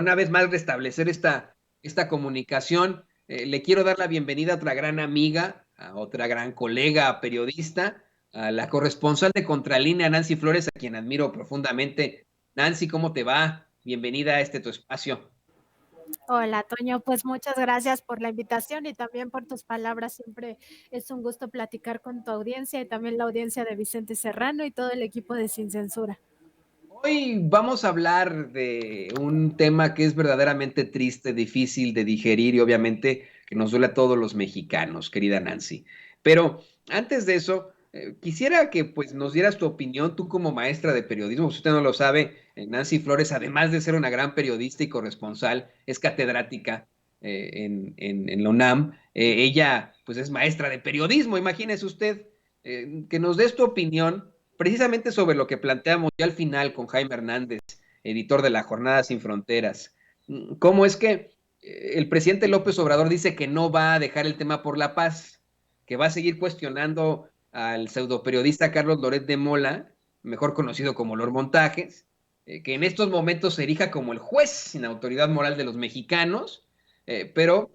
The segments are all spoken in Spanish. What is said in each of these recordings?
una vez más restablecer esta comunicación. Le quiero dar la bienvenida a otra gran amiga, a otra gran colega periodista, a la corresponsal de Contralínea, Nancy Flores, a quien admiro profundamente. Nancy, ¿cómo te va? Bienvenida a tu espacio. Hola, Toño, pues muchas gracias por la invitación y también por tus palabras. Siempre es un gusto platicar con tu audiencia y también la audiencia de Vicente Serrano y todo el equipo de Sin Censura. Hoy vamos a hablar de un tema que es verdaderamente triste, difícil de digerir y obviamente que nos duele a todos los mexicanos, querida Nancy. Pero antes de eso, quisiera que pues nos dieras tu opinión, tú como maestra de periodismo. Si usted no lo sabe, Nancy Flores, además de ser una gran periodista y corresponsal, es catedrática en la UNAM. Ella pues es maestra de periodismo, imagínese usted. Que nos des tu opinión precisamente sobre lo que planteamos ya al final con Jaime Hernández, editor de La Jornada Sin Fronteras. ¿Cómo es que el presidente López Obrador dice que no va a dejar el tema por la paz, que va a seguir cuestionando al pseudoperiodista Carlos Loret de Mola, mejor conocido como Lord Montajes, que en estos momentos se erija como el juez sin autoridad moral de los mexicanos, pero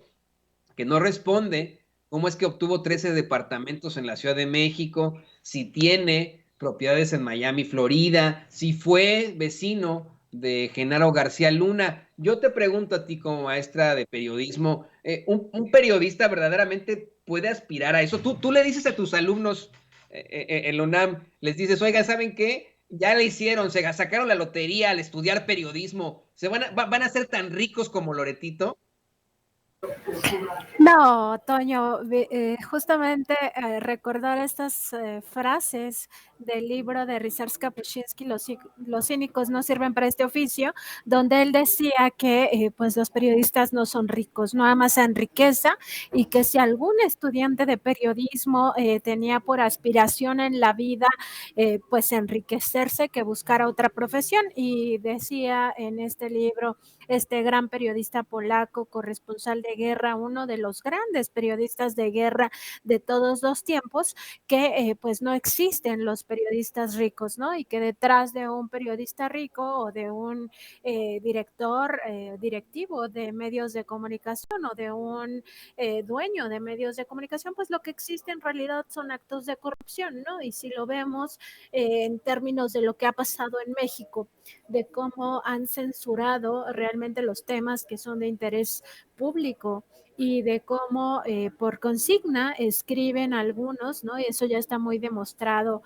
que no responde cómo es que obtuvo 13 departamentos en la Ciudad de México, si tiene propiedades en Miami, Florida, si fue vecino de Genaro García Luna. Yo te pregunto a ti como maestra de periodismo, ¿un periodista verdaderamente puede aspirar a eso? Tú le dices a tus alumnos en la UNAM, les dices, oiga, ¿saben qué? Ya le hicieron, se sacaron la lotería al estudiar periodismo, van a ser tan ricos como Loretito. No, Toño, justamente recordar estas frases del libro de Ryszard Kapuscinski, los cínicos no sirven para este oficio, donde él decía que pues los periodistas no son ricos, no amasan riqueza y que si algún estudiante de periodismo tenía por aspiración en la vida pues enriquecerse, que buscara otra profesión. Y decía en este libro este gran periodista polaco, corresponsal de guerra, uno de los grandes periodistas de guerra de todos los tiempos, que pues no existen los periodistas ricos, ¿no? Y que detrás de un periodista rico o de un director, directivo de medios de comunicación o de un dueño de medios de comunicación, pues lo que existe en realidad son actos de corrupción, ¿no? Y si lo vemos en términos de lo que ha pasado en México, de cómo han censurado realmente los temas que son de interés público y de cómo por consigna escriben algunos, ¿no? Y eso ya está muy demostrado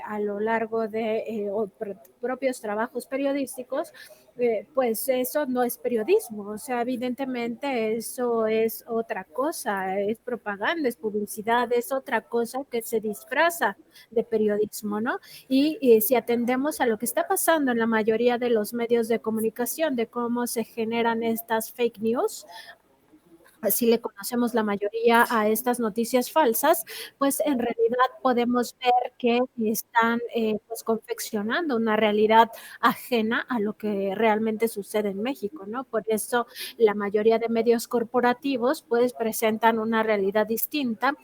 a lo largo de propios trabajos periodísticos, pues eso no es periodismo, o sea, evidentemente eso es otra cosa, es propaganda, es publicidad, es otra cosa que se disfraza de periodismo, ¿no? Y si atendemos a lo que está pasando en la mayoría de los medios de comunicación, de cómo se generan estas fake news, así le conocemos la mayoría a estas noticias falsas, pues en realidad podemos ver que están pues confeccionando una realidad ajena a lo que realmente sucede en México, ¿no? Por eso la mayoría de medios corporativos pues presentan una realidad distinta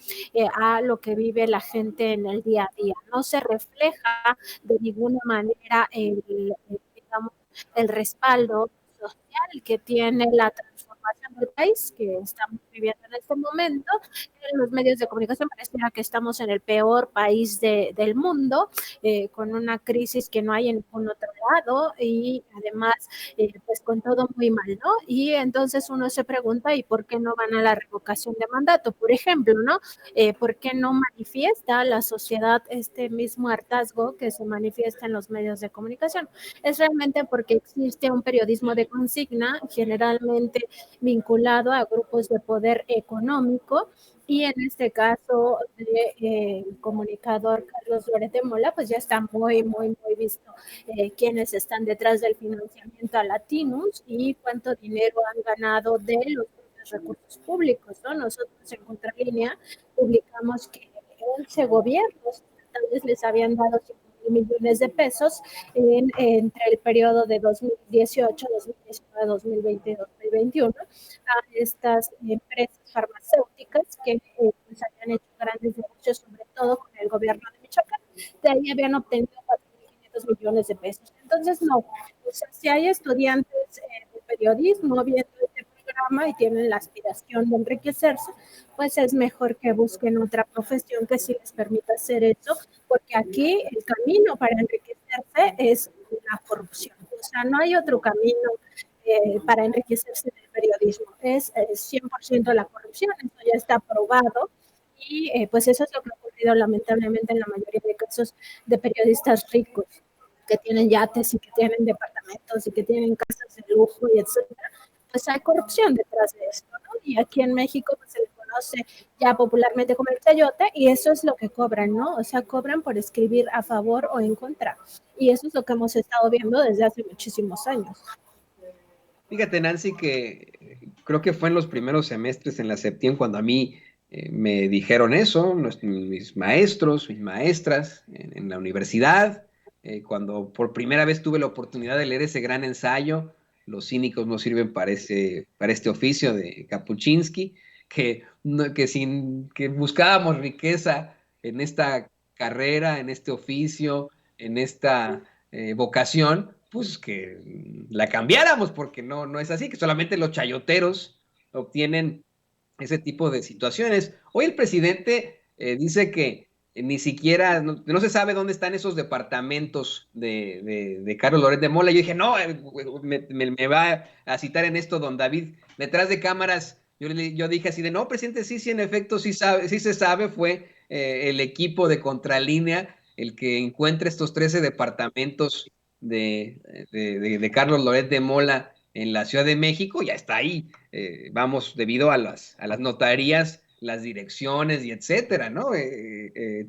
a lo que vive la gente en el día a día. No se refleja de ninguna manera digamos, el respaldo social que tiene la transformación del país que estamos viviendo en este momento. En los medios de comunicación pareciera que estamos en el peor país del mundo, con una crisis que no hay en ningún otro lado y además pues con todo muy mal, ¿no? Y entonces uno se pregunta, ¿y por qué no van a la revocación de mandato? Por ejemplo, ¿no? ¿Por qué no manifiesta la sociedad este mismo hartazgo que se manifiesta en los medios de comunicación? Es realmente porque existe un periodismo de consigna, generalmente vinculado a grupos de poder económico, y en este caso el comunicador Carlos Loret de Mola, pues ya está muy visto quiénes están detrás del financiamiento a Latinos y cuánto dinero han ganado de los recursos públicos, ¿no? Nosotros en Contralínea publicamos que 11 gobiernos estatales les habían dado 5,000 millones de pesos entre el periodo de 2018, 2019, 2020 y 2021 a estas empresas farmacéuticas que pues habían hecho grandes negocios, sobre todo con el gobierno de Michoacán. De ahí habían obtenido 4,500 millones de pesos. Entonces, no, o sea, si hay estudiantes de periodismo viendo este programa y tienen la aspiración de enriquecerse, pues es mejor que busquen otra profesión que sí les permita hacer eso, porque aquí el camino para enriquecerse es la corrupción. O sea, no hay otro camino para enriquecerse del periodismo. Es 100% la corrupción, eso ya está probado. Y pues eso es lo que ha ocurrido lamentablemente en la mayoría de casos de periodistas ricos que tienen yates y que tienen departamentos y que tienen casas de lujo y etcétera. Pues hay corrupción detrás de esto, ¿no? Y aquí en México pues se le conoce ya popularmente como el chayote y eso es lo que cobran, ¿no? O sea, cobran por escribir a favor o en contra. Y eso es lo que hemos estado viendo desde hace muchísimos años. Fíjate, Nancy, que creo que fue en los primeros semestres en la Septién cuando a mí me dijeron eso, mis maestros, mis maestras en la universidad, cuando por primera vez tuve la oportunidad de leer ese gran ensayo, Los cínicos no sirven para este oficio de Kapuscinski, que buscábamos riqueza en esta carrera, en este oficio, en esta vocación, pues que la cambiáramos, porque no es así, que solamente los chayoteros obtienen ese tipo de situaciones. Hoy el presidente dice que ni siquiera, no se sabe dónde están esos departamentos de Carlos Loret de Mola. Yo dije, no, me va a citar en esto don David, detrás de cámaras. Yo dije así de, no, presidente, sí, en efecto, sí se sabe, fue el equipo de Contralínea el que encuentra estos 13 departamentos de Carlos Loret de Mola en la Ciudad de México, ya está ahí. Vamos, debido a las notarías, las direcciones y etcétera, ¿no?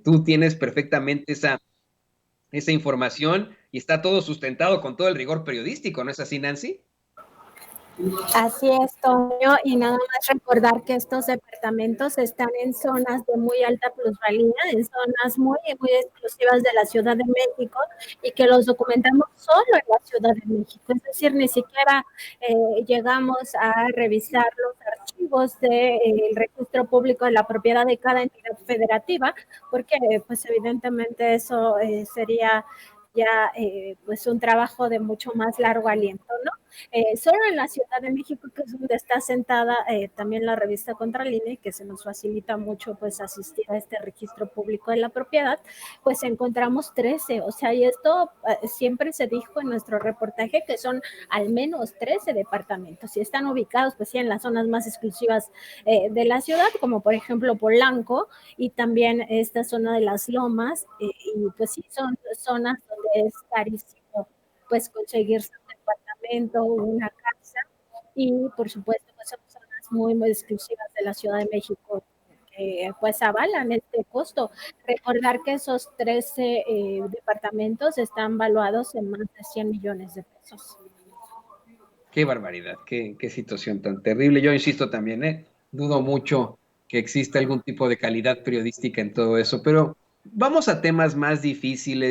Tú tienes perfectamente esa información y está todo sustentado con todo el rigor periodístico, ¿no es así, Nancy? Así es, Toño, y nada más recordar que estos departamentos están en zonas de muy alta plusvalía, en zonas muy, muy exclusivas de la Ciudad de México y que los documentamos solo en la Ciudad de México, es decir, ni siquiera llegamos a revisar los archivos del registro público de la propiedad de cada entidad federativa, porque pues evidentemente eso sería ya pues un trabajo de mucho más largo aliento, ¿no? Solo en la Ciudad de México, que es donde está sentada también la revista Contralínea, que se nos facilita mucho pues asistir a este registro público de la propiedad, pues encontramos 13, o sea, y esto siempre se dijo en nuestro reportaje que son al menos 13 departamentos y están ubicados pues sí en las zonas más exclusivas de la ciudad, como por ejemplo Polanco y también esta zona de las Lomas, y pues sí son zonas donde es carísimo pues conseguirse un departamento o una casa y por supuesto pues son zonas muy muy exclusivas de la Ciudad de México que pues avalan este costo. Recordar que esos 13 departamentos están valuados en más de 100 millones de pesos. Qué barbaridad, qué situación tan terrible. Yo insisto también, dudo mucho que exista algún tipo de calidad periodística en todo eso, pero vamos a temas más difíciles.